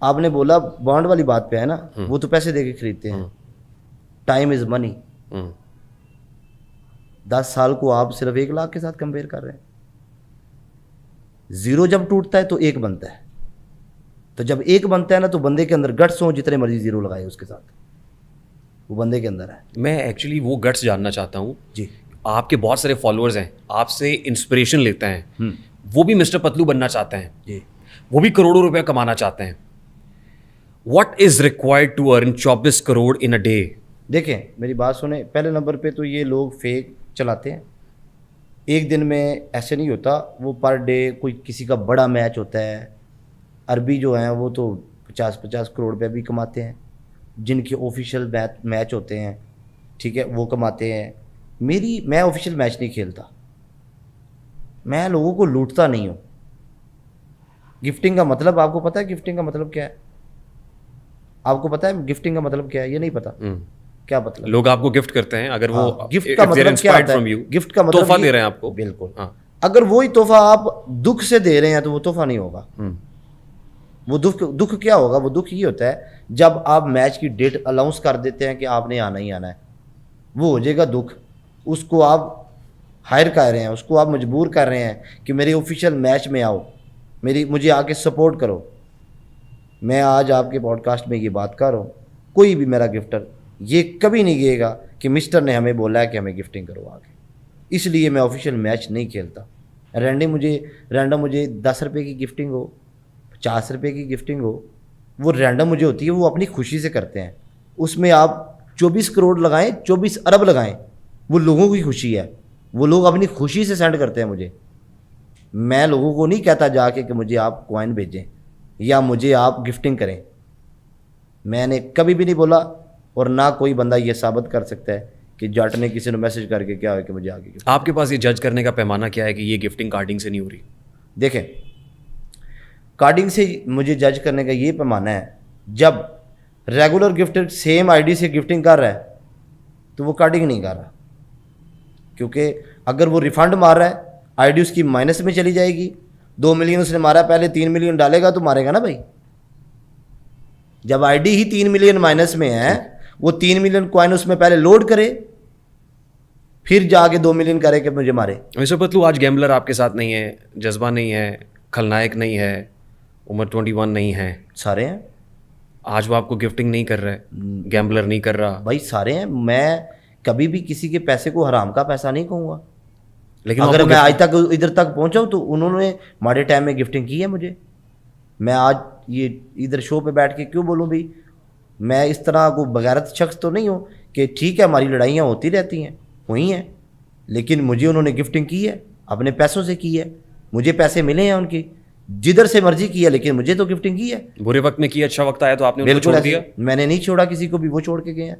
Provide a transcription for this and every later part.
آپ نے بولا بانڈ والی بات پہ ہے نا, وہ تو پیسے دے کے خریدتے ہیں. ٹائم از منی. 10 سال کو آپ صرف 1 لاکھ کے ساتھ کمپیئر کر رہے ہیں. زیرو جب ٹوٹتا ہے تو 1 بنتا ہے. تو جب 1 بنتا ہے نا تو بندے کے اندر گٹس ہوں, جتنے مرضی زیرو لگائے اس کے ساتھ, وہ بندے کے اندر ہے. میں ایکچولی وہ گٹس جاننا چاہتا ہوں. جی, آپ کے بہت سارے فالوورز ہیں, آپ سے انسپریشن لیتے ہیں, وہ بھی مسٹر پتلو بننا چاہتے ہیں, جی, وہ بھی کروڑوں روپے کمانا چاہتے ہیں. What is required to earn 24 crore in a day? دیکھیں میری بات سنیں, پہلے نمبر پہ تو یہ لوگ فیک چلاتے ہیں. ایک دن میں ایسے نہیں ہوتا, وہ پر ڈے کوئی کسی کا بڑا میچ ہوتا ہے. عربی جو ہیں وہ تو 50 کروڑ روپے بھی کماتے ہیں, جن کے آفیشیل میچ ہوتے ہیں, ٹھیک ہے, وہ کماتے ہیں. میں آفیشیل میچ نہیں کھیلتا, میں لوگوں کو لوٹتا نہیں ہوں. گفٹنگ کا مطلب آپ کو پتہ ہے گفٹنگ کا مطلب کیا ہے؟ آپ کو پتہ ہے گفٹنگ کا مطلب کیا ہے؟ یہ نہیں پتہ کیا مطلب. لوگ آپ کو گفٹ کرتے ہیں, اگر وہ گفٹ کا مطلب کیا ہوتا ہے؟ گفٹ کا مطلب تحفہ دے رہے ہیں آپ کو. بالکل. اگر وہی تحفہ آپ دکھ سے دے رہے ہیں تو وہ تحفہ نہیں ہوگا. وہ دکھ کیا ہوگا؟ وہ دکھ یہ ہوتا ہے جب آپ میچ کی ڈیٹ الاؤنس کر دیتے ہیں کہ آپ نے آنا ہی آنا ہے, وہ ہو جائے گا دکھ. اس کو آپ ہائر کر رہے ہیں, اس کو آپ مجبور کر رہے ہیں کہ میرے آفیشیل میچ میں آؤ, مجھے آ کے سپورٹ کرو. میں آج آپ کے پوڈ کاسٹ میں یہ بات کر رہا ہوں, کوئی بھی میرا گفٹر یہ کبھی نہیں کہے گا کہ مسٹر نے ہمیں بولا ہے کہ ہمیں گفٹنگ کرو آگے. اس لیے میں آفیشیل میچ نہیں کھیلتا. رینڈم مجھے 10 روپے کی گفٹنگ ہو, 50 روپے کی گفٹنگ ہو, وہ رینڈم مجھے ہوتی ہے, وہ اپنی خوشی سے کرتے ہیں. اس میں آپ 24 کروڑ لگائیں, 24 ارب لگائیں, وہ لوگوں کی خوشی ہے. وہ لوگ اپنی خوشی سے سینڈ کرتے ہیں مجھے. میں لوگوں کو نہیں کہتا جا کے کہ مجھے آپ کوائن بھیجیں یا مجھے آپ گفٹنگ کریں. میں نے کبھی بھی نہیں بولا, اور نہ کوئی بندہ یہ ثابت کر سکتا ہے کہ جاٹ نے کسی نے میسج کر کے کیا ہے کہ مجھے آگے. آپ کے پاس یہ جج کرنے کا پیمانہ کیا ہے کہ یہ گفٹنگ کارڈنگ سے نہیں ہو رہی؟ دیکھیں, کارڈنگ سے مجھے جج کرنے کا یہ پیمانہ ہے, جب ریگولر گفٹر سیم آئی ڈی سے گفٹنگ کر رہا ہے تو وہ کارڈنگ نہیں کر رہا, کیونکہ اگر وہ ریفنڈ مار رہا ہے آئی ڈی اس کی مائنس میں چلی جائے گی. 2 ملین اس نے مارا, پہلے 3 ملین ڈالے گا تو مارے گا نا بھائی. جب I D he 3 million minus میں ہے, وہ 3 ملین کوائن اس میں پہلے لوڈ کرے, پھر جا کے 2 ملین کرے کہ مجھے مارے. مسٹر پتلو, آج گیمبلر آپ کے ساتھ نہیں ہے, جذبہ نہیں ہے, کھلنائک نہیں ہے, عمر 21 نہیں ہے, سارے ہیں. آج وہ آپ کو گفٹنگ نہیں کر رہے, گیمبلر نہیں کر رہا بھائی سارے ہیں. میں کبھی بھی کسی کے پیسے کو حرام کا پیسہ نہیں کہوں گا, لیکن اگر میں آج تک ادھر تک پہنچا ہوں تو انہوں نے ماڑے ٹائم میں گفٹنگ کی ہے مجھے. میں آج یہ ادھر شو پہ بیٹھ کے کیوں بولوں بھی؟ میں اس طرح کو بغیرت شخص تو نہیں ہوں کہ ٹھیک ہے ہماری لڑائیاں ہوتی رہتی ہیں, ہوئی ہیں, لیکن مجھے انہوں نے گفٹنگ کی ہے, اپنے پیسوں سے کی ہے, مجھے پیسے ملے ہیں ان کی, جدھر سے مرضی کیا, لیکن مجھے تو گفٹنگ کی ہے. برے وقت میں کیا, اچھا وقت آیا تو آپ نے ان کو چھوڑ دیا. میں نے نہیں چھوڑا کسی کو بھی, وہ چھوڑ کے گئے ہیں.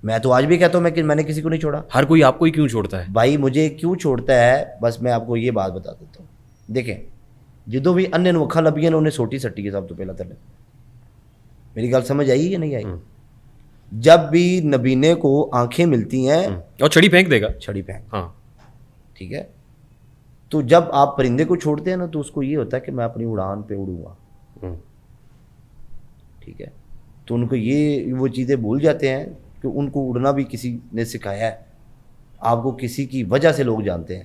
میں تو آج بھی کہتا ہوں میں نے کسی کو نہیں چھوڑا. ہر کوئی آپ کو ہی کیوں چھوڑتا ہے بھائی؟ مجھے کیوں چھوڑتا ہے بس میں آپ کو یہ بات بتا دیتا ہوں. دیکھیں, جدو بھی انہیں وکھا لبیاں نے انہیں سوٹی سٹی ہے سب تو پہلا تھلے. میری گل سمجھ آئی یا نہیں آئی؟ جب بھی نبینے کو آنکھیں ملتی ہیں اور چھڑی پھینک دے گا, چھڑی پھینک. ہاں ٹھیک ہے, تو جب آپ پرندے کو چھوڑتے ہیں نا تو اس کو یہ ہوتا ہے کہ میں اپنی اڑان پہ اڑوں گا. ٹھیک ہے, تو ان کو وہ چیزیں بھول جاتے ہیں کہ ان کو اڑنا بھی کسی نے سکھایا ہے. آپ کو کسی کی وجہ سے لوگ جانتے ہیں.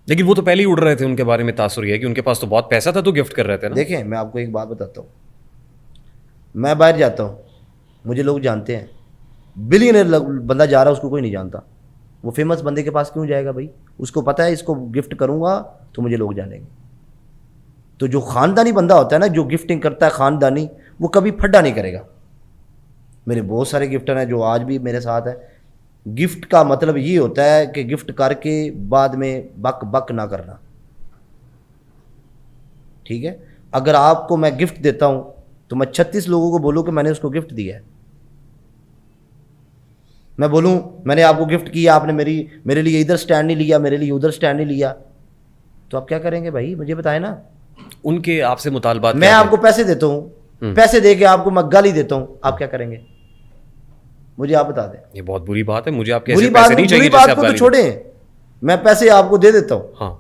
لیکن وہ تو پہلے ہی اڑ رہے تھے, ان کے بارے میں تاثر یہ ہے کہ ان کے پاس تو بہت پیسہ تھا تو گفٹ کر رہے تھے نا. دیکھیں میں آپ کو ایک بات بتاتا ہوں, میں باہر جاتا ہوں, مجھے لوگ جانتے ہیں. بلینئر بندہ جا رہا ہے, اس کو کوئی نہیں جانتا. وہ فیمس بندے کے پاس کیوں جائے گا بھائی؟ اس کو پتہ ہے اس کو گفٹ کروں گا تو مجھے لوگ جانیں گے. تو جو خاندانی بندہ ہوتا ہے نا, جو گفٹنگ کرتا ہے خاندانی, وہ کبھی پھڈا نہیں کرے گا. میرے بہت سارے گفٹر ہیں جو آج بھی میرے ساتھ ہیں. گفٹ کا مطلب یہ ہوتا ہے کہ گفٹ کر کے بعد میں بک بک نہ کرنا. ٹھیک ہے, اگر آپ کو میں گفٹ دیتا ہوں تو میں 36 لوگوں کو بولوں کہ میں نے اس کو گفٹ دیا ہے. میں بولوں میں نے آپ کو گفٹ کیا, آپ نے میرے لیے ادھر سٹینڈ نہیں لیا, میرے لیے ادھر سٹینڈ نہیں لیا, تو آپ کیا کریں گے بھائی؟ مجھے بتائیں نا. ان کے آپ سے مطالبات, میں آپ کو پیسے دیتا ہوں, پیسے دے کے آپ کو میں گالی دیتا ہوں, آپ کیا کریں گے؟ مجھے آپ بتا دیں. یہ بہت بری بات ہے, مجھے آپ کے بری ایسے پیسے نہیں چاہیے. بات کو تو چھوڑیں, میں پیسے آپ کو دے دیتا ہوں. ہاں,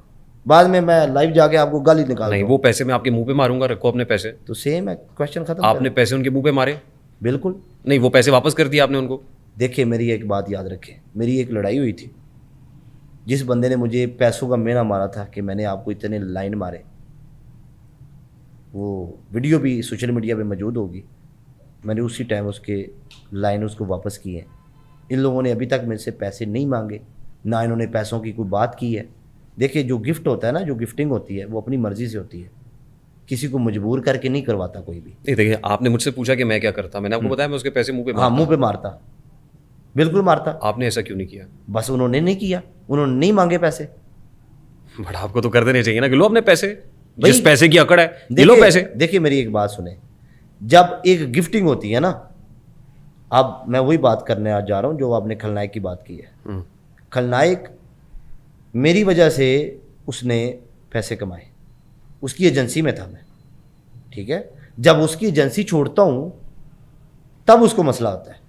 بعد میں لائیو جا کے آپ کو گالی نکال نہیں وہ پیسے میں آپ کے منہ پہ ماروں گا, رکھو اپنے پیسے. تو سیم ہے, کوشچن ختم. آپ نے پیسے ان کے منہ پہ مارے؟ بالکل نہیں, وہ پیسے واپس کر دیے آپ نے ان کو. دیکھیے میری ایک بات یاد رکھیں, میری ایک لڑائی ہوئی تھی, جس بندے نے مجھے پیسوں کا مینا مارا تھا کہ میں نے آپ کو اتنے لائن مارے, وہ ویڈیو بھی سوشل میڈیا پہ موجود ہوگی, میں نے اسی ٹائم اس کے لائن اس کو واپس کی ہیں. ان لوگوں نے ابھی تک مجھ سے پیسے نہیں مانگے, نہ انہوں نے پیسوں کی کوئی بات کی ہے. دیکھیے جو گفٹ ہوتا ہے نا, جو گفٹنگ ہوتی ہے وہ اپنی مرضی سے ہوتی ہے, کسی کو مجبور کر کے نہیں کرواتا کوئی بھی. نہیں دیکھیے, آپ نے مجھ سے پوچھا کہ میں کیا کرتا, میں نے آپ کو بتایا میں اس کے پیسے منہ پہ ہاں منہ پہ مارتا, بالکل مارتا. آپ نے ایسا کیوں نہیں کیا؟ بس انہوں نے نہیں کیا, انہوں نے نہیں مانگے پیسے. بٹ آپ کو تو کر دینے چاہیے نا کہ لو اپنے پیسے, جس پیسے کی اکڑ ہے لو پیسے. دیکھیے میری ایک بات سنیں, جب ایک گفٹنگ ہوتی ہے نا, اب میں وہی بات کرنے آ جا رہا ہوں جو آپ نے کھلنائک کی بات کی ہے. کھلنائک میری وجہ سے اس نے پیسے کمائے, اس کی ایجنسی میں تھا میں, ٹھیک ہے. جب اس کی ایجنسی چھوڑتا ہوں تب اس کو مسئلہ ہوتا ہے.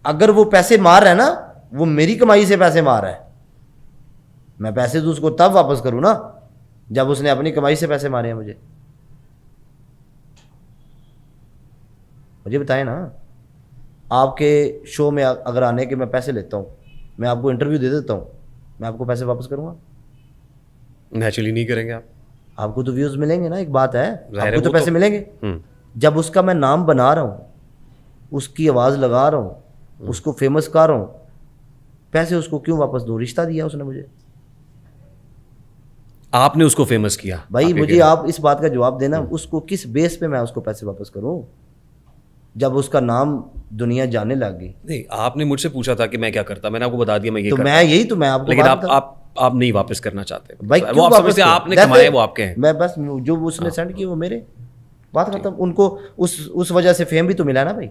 اگر وہ پیسے مار رہا ہے نا, وہ میری کمائی سے پیسے مار رہا ہے, میں پیسے تو اس کو تب واپس کروں نا جب اس نے اپنی کمائی سے پیسے مارے ہیں مجھے بتائیں نا. آپ کے شو میں اگر آنے کے میں پیسے لیتا ہوں, میں آپ کو انٹرویو دے دیتا ہوں, میں آپ کو پیسے واپس کروں گا؟ نیچرلی نہیں کریں گے آپ کو تو ویوز ملیں گے نا, ایک بات ہے, آپ کو تو وہ پیسے ملیں گے. جب اس کا میں نام بنا رہا ہوں, اس کی آواز لگا رہا ہوں, اس کو فیمس کر رہا ہوں, پیسے اس کو کیوں واپس دوں؟ رشتہ دیا اس نے مجھے, آپ نے اس کو فیمس کیا. بھائی مجھے آپ اس بات کا جواب دینا, اس کو کس بیس پہ میں اس کو پیسے واپس کروں جب اس کا نام دنیا جانے لگ گئی؟ نہیں, آپ نے مجھ سے پوچھا تھا کہ میں کیا کرتا, میں نے آپ کو بتا دیا میں یہ تو میں یہی تو میں آپ کو, لیکن آپ نہیں واپس کرنا چاہتے بھائی. وہ آپ سمجھتے آپ نے کمائے وہ آپ کے ہیں. میں بس جو اس نے سینڈ کیے وہ میرے, بات ختم. ان کو اس وجہ سے فیم بھی تو ملا نا بھائی.